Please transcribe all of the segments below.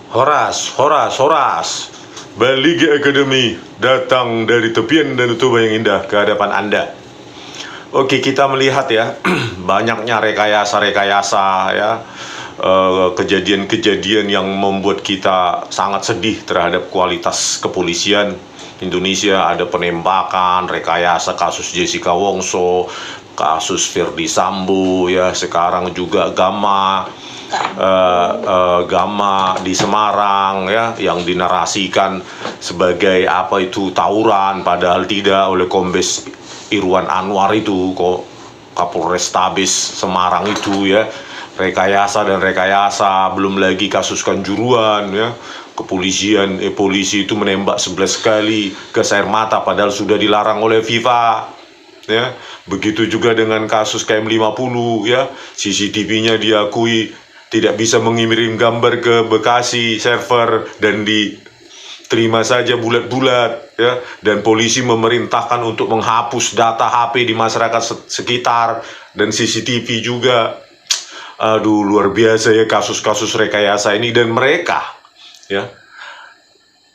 Horas, Horas, Horas. Balige Academy datang dari tepian Danau Toba yang indah ke hadapan Anda. Oke, kita melihat ya, banyaknya rekayasa-rekayasa ya, kejadian-kejadian yang membuat kita sangat sedih terhadap kualitas kepolisian Indonesia. Ada penembakan, rekayasa kasus Jessica Wongso, kasus Verdi Sambo ya, sekarang juga Gama di Semarang ya, yang dinarasikan sebagai apa itu tawuran, padahal tidak, oleh Kombes Irwan Anwar itu kok, Kapolrestabes Semarang itu ya. Rekayasa dan rekayasa, belum lagi kasus Kanjuruhan ya, kepolisian polisi itu menembak 11 kali gas air mata padahal sudah dilarang oleh FIFA ya. Begitu juga dengan kasus KM50 ya, CCTV-nya diakui tidak bisa mengirim gambar ke Bekasi server dan diterima saja bulat-bulat ya, dan polisi memerintahkan untuk menghapus data HP di masyarakat sekitar dan CCTV juga. Aduh, luar biasa ya kasus-kasus rekayasa ini. Dan mereka ya,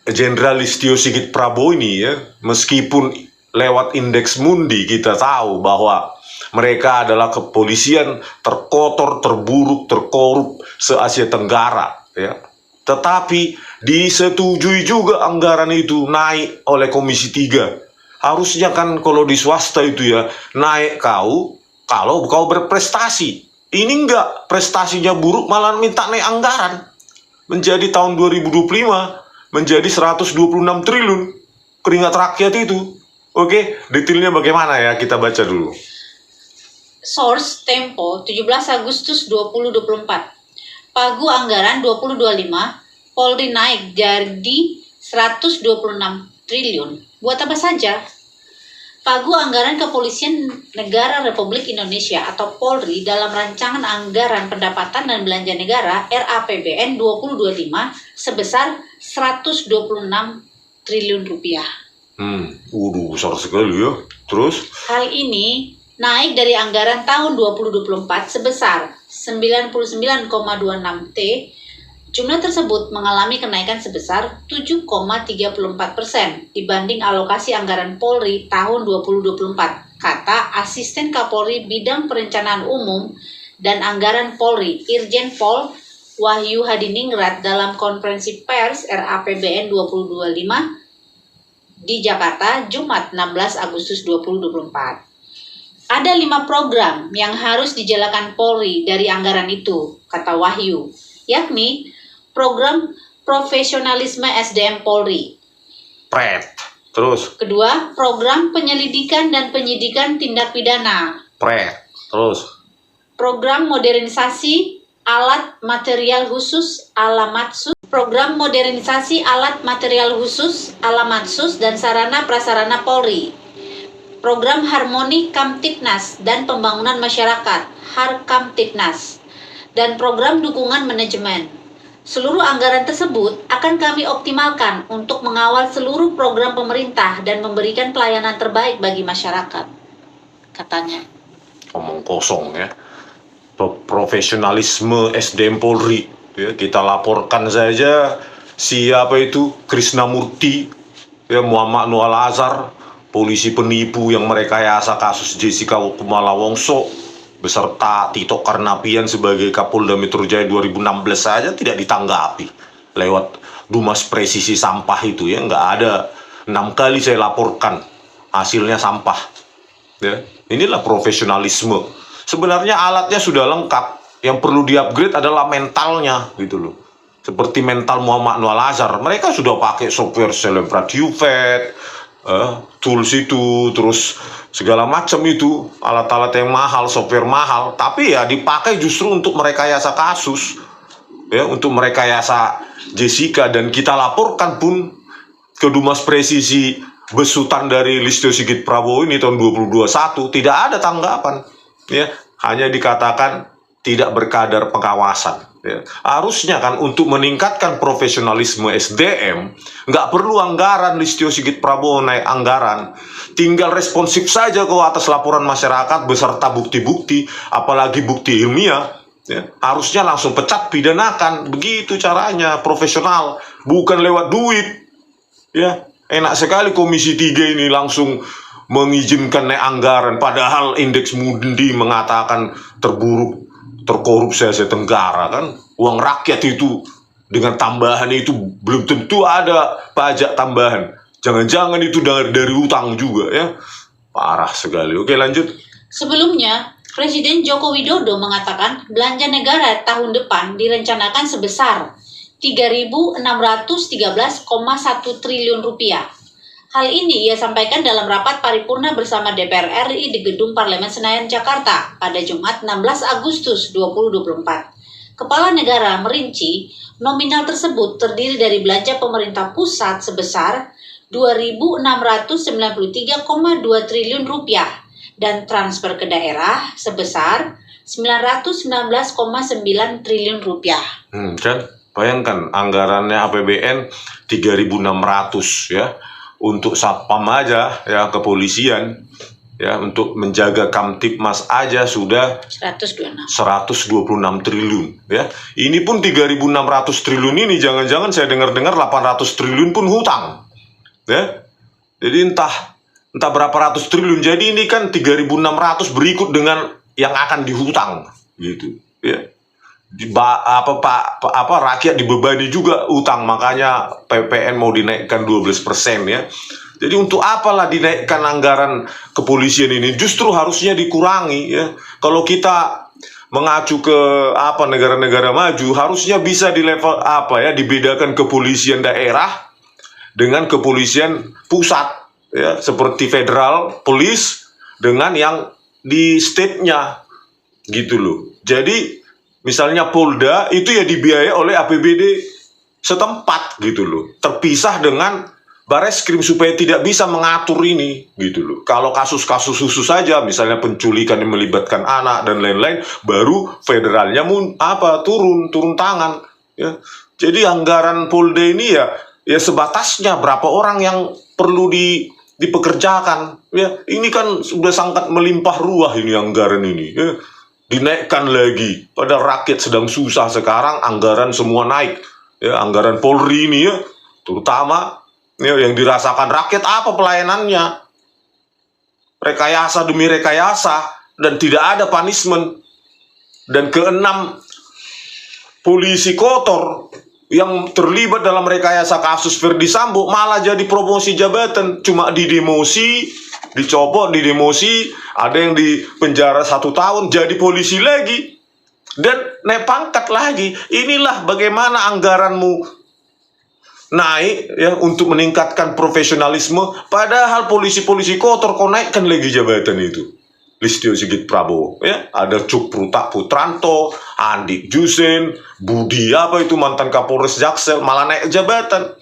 Jenderal Listio Sigit Prabowo ini ya, meskipun lewat indeks Mundi kita tahu bahwa mereka adalah kepolisian terkotor, terburuk, terkorup se-Asia Tenggara ya. Tetapi disetujui juga anggaran itu naik oleh Komisi 3. Harusnya kan kalau di swasta itu ya, naik kalau kau berprestasi. Ini enggak, prestasinya buruk malah minta naik anggaran. Menjadi tahun 2025 menjadi 126 triliun keringat rakyat itu. Oke, detailnya bagaimana ya, kita baca dulu. Source Tempo 17 Agustus 2024. Pagu anggaran 2025 Polri naik jadi 126 triliun. Buat apa saja? Pagu anggaran Kepolisian Negara Republik Indonesia atau Polri dalam rancangan anggaran pendapatan dan belanja negara RAPBN 2025 sebesar 126 triliun rupiah. Waduh, besar sekali ya. Terus? Hal ini naik dari anggaran tahun 2024 sebesar 99,26 T. Jumlah tersebut mengalami kenaikan sebesar 7,34% dibanding alokasi anggaran Polri tahun 2024, kata Asisten Kapolri Bidang Perencanaan Umum dan Anggaran Polri, Irjen Pol Wahyu Hadiningrat dalam konferensi pers RAPBN 2025 di Jakarta, Jumat 16 Agustus 2024. Ada 5 program yang harus dijalankan Polri dari anggaran itu, kata Wahyu, yakni program profesionalisme SDM Polri. Terus? Kedua, program penyelidikan dan penyidikan tindak pidana. Terus? Program modernisasi alat material khusus Alamatsus. Program modernisasi alat material khusus Alamatsus dan sarana prasarana Polri. Program Harmoni Kamtipnas dan Pembangunan Masyarakat Harkamtipnas, dan program dukungan manajemen. Seluruh anggaran tersebut akan kami optimalkan untuk mengawal seluruh program pemerintah dan memberikan pelayanan terbaik bagi masyarakat, katanya. Omong kosong ya. Profesionalisme SDM Polri ya, kita laporkan saja siapa itu Krisnamurti ya, Muhammad Noah Lazar, polisi penipu yang merekayasa kasus Jessica Kumala Wongso beserta Tito Karnavian sebagai Kapolda Metro Jaya 2016 saja tidak ditanggapi lewat Dumas Presisi Sampah itu ya. Nggak ada, 6 kali saya laporkan hasilnya sampah ya. Inilah profesionalisme. Sebenarnya alatnya sudah lengkap, yang perlu di-upgrade adalah mentalnya gitu loh. Seperti mental Muhammad Noah Lazar, mereka sudah pakai software Celebrat UVET, tools itu, terus segala macam itu, alat-alat yang mahal, software mahal, tapi ya dipakai justru untuk merekayasa kasus, ya, untuk merekayasa Jessica. Dan kita laporkan pun ke Dumas Presisi besutan dari Listio Sigit Prabowo ini tahun 2021, tidak ada tanggapan. Ya, hanya dikatakan tidak berkadar pengawasan. Ya. Harusnya kan untuk meningkatkan profesionalisme SDM nggak perlu anggaran Listio Sigit Prabowo naik anggaran, tinggal responsif saja ke atas laporan masyarakat beserta bukti-bukti, apalagi bukti ilmiah ya, harusnya langsung pecat, pidanakan. Begitu caranya, profesional, bukan lewat duit. Ya, enak sekali Komisi 3 ini langsung mengizinkan naik anggaran, padahal indeks Mundi mengatakan terburuk, terkorup se Tenggara kan. Uang rakyat itu dengan tambahan itu belum tentu ada pajak tambahan. Jangan-jangan itu dari utang juga ya. Parah sekali. Oke, lanjut. Sebelumnya, Presiden Joko Widodo mengatakan belanja negara tahun depan direncanakan sebesar 3.613,1 triliun rupiah. Hal ini ia sampaikan dalam rapat paripurna bersama DPR RI di Gedung Parlemen Senayan, Jakarta pada Jumat 16 Agustus 2024. Kepala negara merinci nominal tersebut terdiri dari belanja pemerintah pusat sebesar 2.693,2 triliun rupiah dan transfer ke daerah sebesar 919,9 triliun rupiah. Kan bayangkan anggarannya APBN 3.600 ya. Untuk Satpam aja ya, kepolisian ya, untuk menjaga Kamtibmas aja sudah 126 triliun ya. Ini pun 3.600 triliun ini jangan-jangan saya dengar-dengar 800 triliun pun hutang. Ya. Jadi entah berapa ratus triliun. Jadi ini kan 3.600 berikut dengan yang akan dihutang gitu ya. Rakyat dibebani juga utang, makanya PPN mau dinaikkan 12% ya. Jadi untuk apalah dinaikkan anggaran kepolisian ini? Justru harusnya dikurangi ya. Kalau kita mengacu ke negara-negara maju, harusnya bisa di level dibedakan kepolisian daerah dengan kepolisian pusat ya, seperti federal police dengan yang di state-nya gitu loh. Jadi misalnya Polda itu ya dibiayai oleh APBD setempat gitu loh, terpisah dengan Bareskrim supaya tidak bisa mengatur ini gitu loh. Kalau kasus-kasus khusus saja, misalnya penculikan yang melibatkan anak dan lain-lain, baru federalnya turun tangan ya. Jadi anggaran Polda ini ya sebatasnya berapa orang yang perlu dipekerjakan ya. Ini kan sudah sangat melimpah ruah ini anggaran ini ya. Dinaikkan lagi, padahal rakyat sedang susah sekarang, anggaran semua naik ya. Anggaran Polri ini ya, terutama ya, yang dirasakan rakyat apa pelayanannya, rekayasa demi rekayasa dan tidak ada punishment. Dan keenam, polisi kotor yang terlibat dalam rekayasa kasus Verdi Sambo malah jadi promosi jabatan, cuma didemosi, dicopot, didemosi, ada yang di penjara 1 tahun, jadi polisi lagi dan naik pangkat lagi. Inilah bagaimana anggaranmu naik ya untuk meningkatkan profesionalisme, padahal polisi-polisi kotor kau naikkan lagi jabatan itu. Listio Sigit Prabowo ya, ada Cuk Putranto, Andi Jusen, Budi mantan Kapolres Jaksel malah naik jabatan.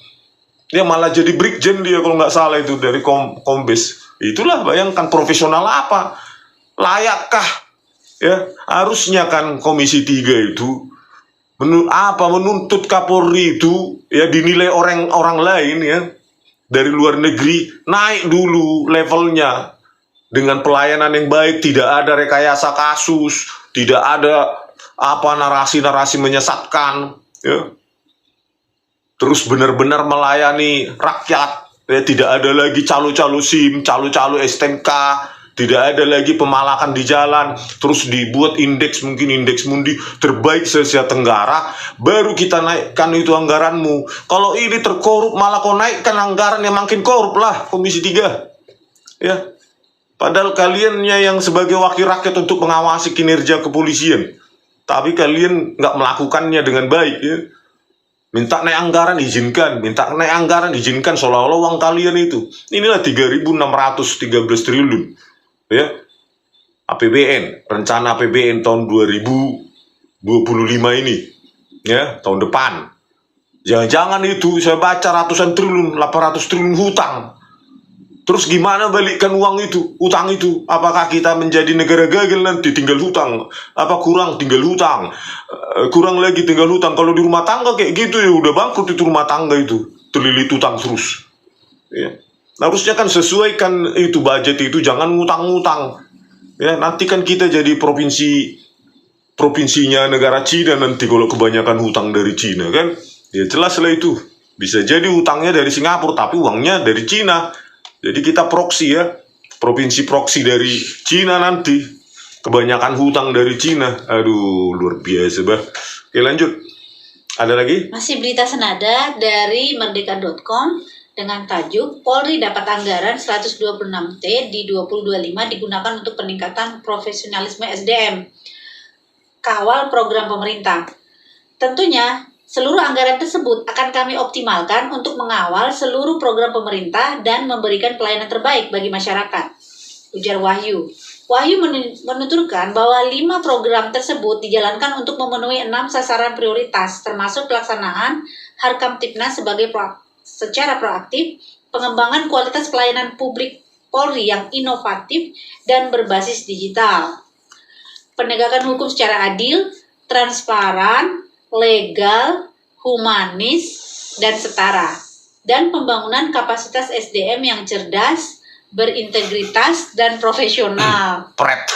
Dia malah jadi brigjen dia kalau nggak salah itu dari Kombes. Itulah bayangkan profesional apa? Layakkah ya? Harusnya kan Komisi 3 itu menuntut Kapolri itu ya dinilai orang lain ya dari luar negeri, naik dulu levelnya dengan pelayanan yang baik, tidak ada rekayasa kasus, tidak ada narasi-narasi menyesatkan ya. Terus benar-benar melayani rakyat ya, tidak ada lagi calo-calo SIM, calo-calo STNK, tidak ada lagi pemalakan di jalan. Terus dibuat indeks, mungkin indeks Mundi terbaik se-Asia Tenggara, baru kita naikkan itu anggaranmu. Kalau ini terkorup malah kau naikkan anggaran yang makin korup lah Komisi 3 ya. Padahal kaliannya yang sebagai wakil rakyat untuk mengawasi kinerja kepolisian, tapi kalian nggak melakukannya dengan baik ya. Minta naik anggaran izinkan, minta naik anggaran izinkan, seolah-olah uang kalian itu. Inilah 3.613 triliun ya. APBN, rencana APBN tahun 2025 ini ya, tahun depan. Jangan-jangan itu saya baca ratusan triliun, 800 triliun hutang. Terus gimana balikkan uang itu, utang itu? Apakah kita menjadi negara gagal nanti tinggal hutang? Kurang tinggal hutang, kurang lagi tinggal hutang. Kalau di rumah tangga kayak gitu ya udah bangkrut itu rumah tangga itu, terlilit hutang terus. Ya. Harusnya kan sesuaikan itu budget itu, jangan ngutang-ngutang. Ya, nanti kan kita jadi provinsi provinsinya negara Cina nanti kalau kebanyakan hutang dari Cina kan, ya jelas lah itu. Bisa jadi hutangnya dari Singapura tapi uangnya dari Cina. Jadi kita proksi ya, provinsi proksi dari Cina nanti. Kebanyakan hutang dari Cina. Aduh, luar biasa bah. Oke lanjut. Ada lagi? Masih berita senada dari merdeka.com dengan tajuk Polri dapat anggaran 126T di 2025 digunakan untuk peningkatan profesionalisme SDM. Kawal program pemerintah. Tentunya, seluruh anggaran tersebut akan kami optimalkan untuk mengawal seluruh program pemerintah dan memberikan pelayanan terbaik bagi masyarakat, ujar Wahyu. Wahyu menuturkan bahwa 5 program tersebut dijalankan untuk memenuhi 6 sasaran prioritas, termasuk pelaksanaan Harkamtipnas secara proaktif, pengembangan kualitas pelayanan publik Polri yang inovatif dan berbasis digital, penegakan hukum secara adil, transparan, legal, humanis, dan setara, dan pembangunan kapasitas SDM yang cerdas, berintegritas, dan profesional. Pret.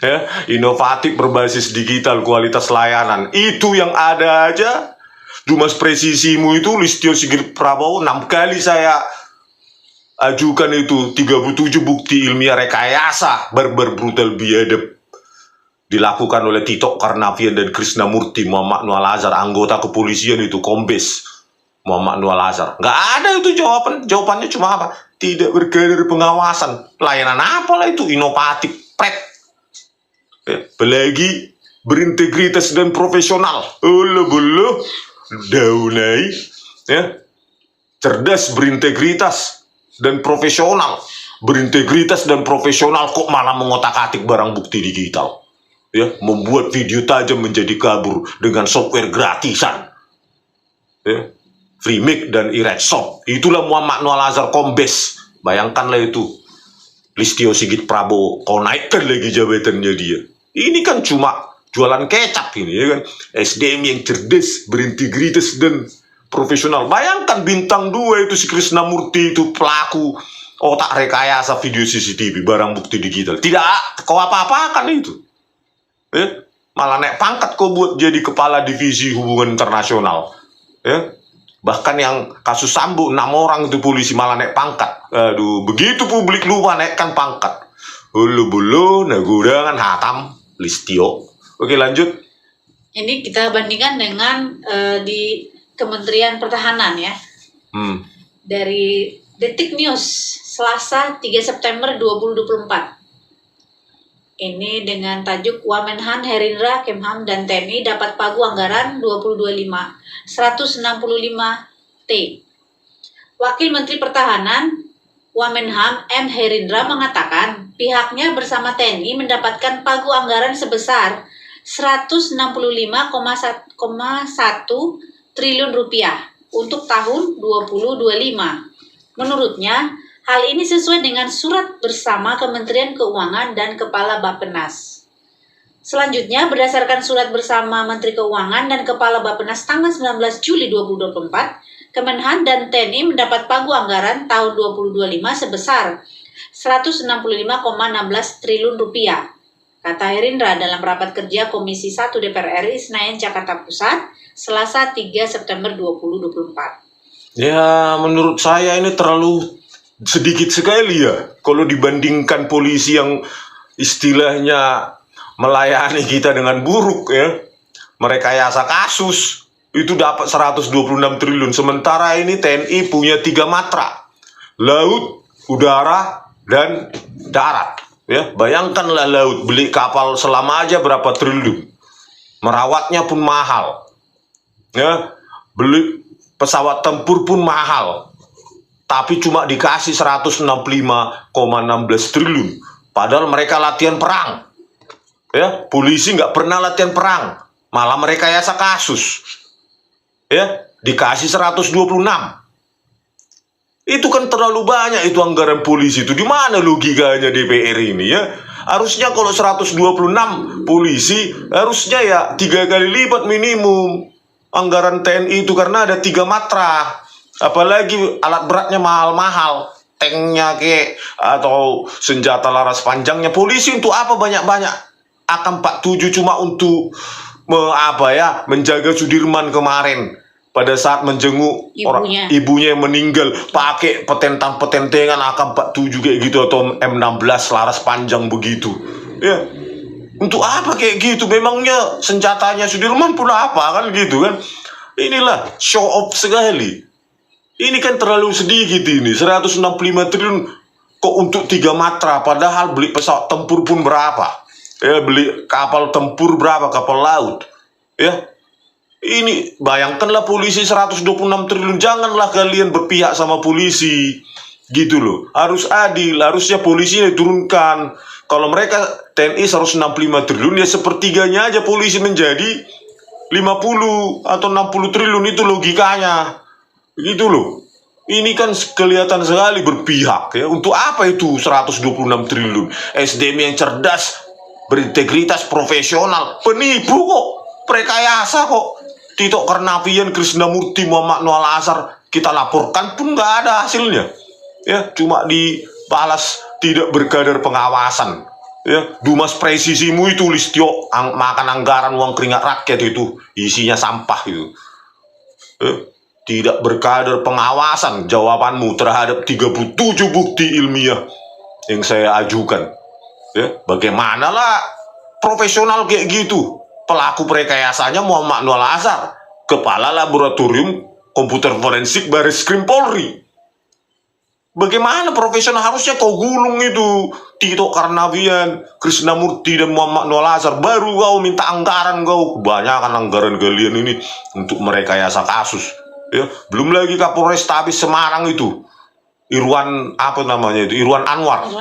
Ya, inovatif berbasis digital kualitas layanan. Itu yang ada aja. Dumas presisimu itu Listio Sigit Prabowo 6 kali saya ajukan itu 37 bukti ilmiah rekayasa barbar brutal biadab dilakukan oleh Tito Karnavian dan Krishnamurti Muhammad Nual Azhar, anggota kepolisian itu Kombes Muhammad Nual Azhar. Nggak ada itu jawabannya cuma apa? Tidak berkader pengawasan. Layanan apalah itu? Inovatif, pret. Apalagi berintegritas dan profesional. Allah daunai, ya. Cerdas, berintegritas dan profesional. Berintegritas dan profesional kok malah mengotak-atik barang bukti digital. Ya, membuat video tajam menjadi kabur dengan software gratisan. Ya. Freemake dan Irexop. Itulah Muhammad Nual Azhar Kombes. Bayangkanlah itu. Listio Sigit Prabowo. Kau naikkan lagi jabatannya dia. Ini kan cuma jualan kecap ini ya kan. SDM yang cerdas, berintegritas dan profesional. Bayangkan bintang 2 itu si Krishnamurti itu pelaku otak rekayasa video CCTV barang bukti digital. Tidak kau apa-apakan itu. Malah naik pangkat kau buat jadi kepala divisi hubungan internasional. Ya. Bahkan yang kasus Sambo 6 orang itu polisi malah naik pangkat. Aduh, begitu publik lupa naikkan pangkat. Hulu-bulu, nagudangan, hatam, Listio. Oke, lanjut. Ini kita bandingkan dengan di Kementerian Pertahanan ya. Dari Detik News, Selasa 3 September 2024. Ini dengan tajuk Wamenhan, Herindra, Kemhan, dan TNI dapat pagu anggaran 2025 165T. Wakil Menteri Pertahanan Wamenhan M. Herindra mengatakan pihaknya bersama TNI mendapatkan pagu anggaran sebesar 165,1 triliun rupiah untuk tahun 2025. Menurutnya, hal ini sesuai dengan surat bersama Kementerian Keuangan dan Kepala Bappenas. Selanjutnya, berdasarkan surat bersama Menteri Keuangan dan Kepala Bappenas tanggal 19 Juli 2024, Kemenhan dan TNI mendapat pagu anggaran tahun 2025 sebesar 165,16 triliun rupiah, kata Herindra dalam rapat kerja Komisi 1 DPR RI Senayan, Jakarta Pusat, Selasa 3 September 2024. Ya, menurut saya ini terlalu sedikit sekali ya kalau dibandingkan polisi yang istilahnya melayani kita dengan buruk ya, merekayasa kasus itu dapat 126 triliun, sementara ini TNI punya 3 matra, laut, udara, dan darat ya. Bayangkanlah laut, beli kapal selam aja berapa triliun, merawatnya pun mahal ya, beli pesawat tempur pun mahal, tapi cuma dikasih 165,16 triliun. Padahal mereka latihan perang. Ya, polisi nggak pernah latihan perang, malah merekayasa kasus. Ya, dikasih 126. Itu kan terlalu banyak itu anggaran polisi itu. Di mana logikanya DPR ini ya? Harusnya kalau 126 polisi, harusnya ya 3 kali lipat minimum anggaran TNI itu, karena ada 3 matra. Apalagi alat beratnya mahal-mahal, tanknya atau senjata laras panjangnya. Polisi untuk apa banyak-banyak AK-47 cuma untuk menjaga Sudirman kemarin pada saat menjenguk ibunya yang meninggal, pakai petentan-petentengan AK-47 kayak gitu atau M16 laras panjang begitu. Ya. Untuk apa kayak gitu? Memangnya senjatanya Sudirman pun apa kan gitu kan? Inilah show off sekali. Ini kan terlalu sedikit ini, 165 triliun kok untuk 3 matra, padahal beli pesawat tempur pun berapa? Ya, beli kapal tempur berapa, kapal laut. Ya. Ini bayangkanlah polisi 126 triliun, janganlah kalian berpihak sama polisi. Gitu loh. Harus adil, harusnya polisi diturunkan. Kalau mereka TNI 165 triliun, ya sepertiganya aja polisi menjadi 50 atau 60 triliun, itu logikanya. Gitu loh. Ini kan kelihatan sekali berpihak ya. Untuk apa itu 126 triliun? SDM yang cerdas, berintegritas, profesional, penipu kok, prekayasa kok. Tito Karnavian, Krisnamurti, Muhammad Noah Al-Azhar kita laporkan pun nggak ada hasilnya. Ya, cuma dibalas tidak berkadar pengawasan. Ya, Dumas Presisimu itu Listio makan anggaran uang keringat rakyat itu, isinya sampah itu. Ya, tidak berkadar pengawasan jawabanmu terhadap 37 bukti ilmiah yang saya ajukan. Ya, bagaimana lah profesional kayak gitu? Pelaku rekayasanya Muhammad Noah Al-Azhar, Kepala Laboratorium Komputer Forensik Bareskrim Polri. Bagaimana profesional? Harusnya kau gulung itu Tito Karnavian, Krisnamurti, dan Muhammad Noah Al-Azhar. Baru kau minta anggaran kau. Kebanyakan anggaran kalian ini untuk merekayasa kasus. Ya, belum lagi Kapolrestabes Semarang itu, Irwan Anwar,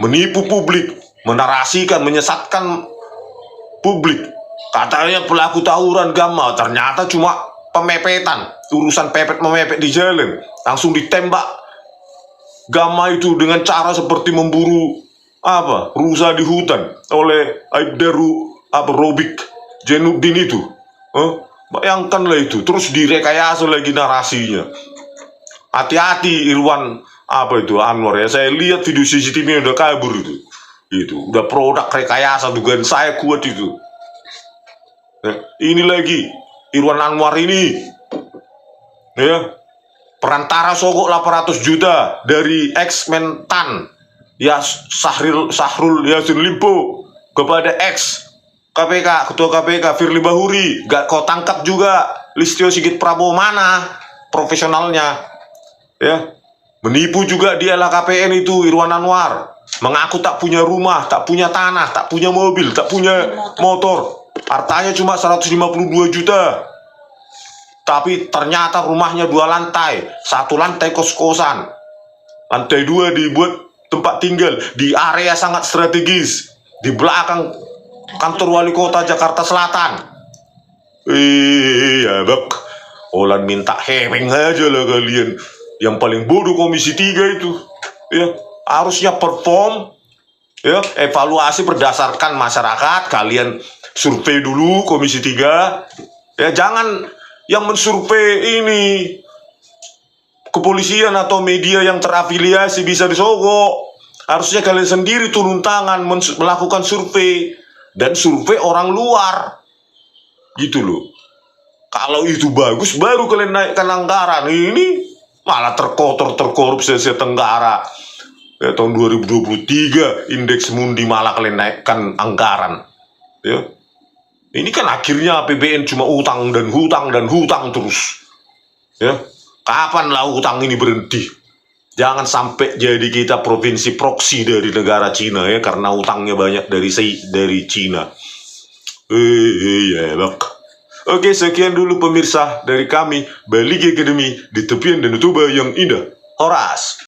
menipu publik, menarasikan, menyesatkan publik. Katanya pelaku tawuran Gama, ternyata cuma pemepetan, urusan pepet memepet di jalan, langsung ditembak Gama itu dengan cara seperti memburu rusa di hutan oleh Aibdaru Robik Jenuddin itu. Bayangkanlah itu, terus direkayasa lagi narasinya. Hati-hati Irwan Anwar ya. Saya lihat video CCTV udah kabur itu. Itu udah produk rekayasa, dugaan saya kuat itu. Ini lagi Irwan Anwar ini ya, perantara sogok 800 juta dari ex-Mentan ya Sahrul Yassin Limpo kepada ex KPK, Ketua KPK Firly Bahuri. Gak kau tangkap juga Listio Sigit Prabowo, mana profesionalnya ya. Menipu juga di LHKPN itu Irwan Anwar, mengaku tak punya rumah, tak punya tanah, tak punya mobil, tak punya motor. Hartanya cuma 152 juta. Tapi ternyata rumahnya 2 lantai, 1 lantai kos-kosan, lantai 2 dibuat tempat tinggal di area sangat strategis di belakang kantor wali kota Jakarta Selatan. Ya bak, Olan minta heweng aja lah kalian. Yang paling bodoh Komisi 3 itu ya, harusnya perform ya, evaluasi berdasarkan masyarakat. Kalian survei dulu Komisi 3 ya, jangan yang mensurvei ini kepolisian atau media yang terafiliasi bisa disogok. Harusnya kalian sendiri turun tangan melakukan survei, dan survei orang luar gitu loh. Kalau itu bagus baru kalian naikkan anggaran. Ini malah terkorup se Tenggara ya, tahun 2023 indeks Mundi malah kalian naikkan anggaran ya. Ini kan akhirnya APBN cuma utang dan hutang terus ya. Kapanlah utang ini berhenti? Jangan sampai jadi kita provinsi proksi dari negara Cina ya, karena utangnya banyak dari Cina. Ya bak. Oke, sekian dulu pemirsa dari kami Baligi Academy di tepian Danau Toba yang indah. Horas.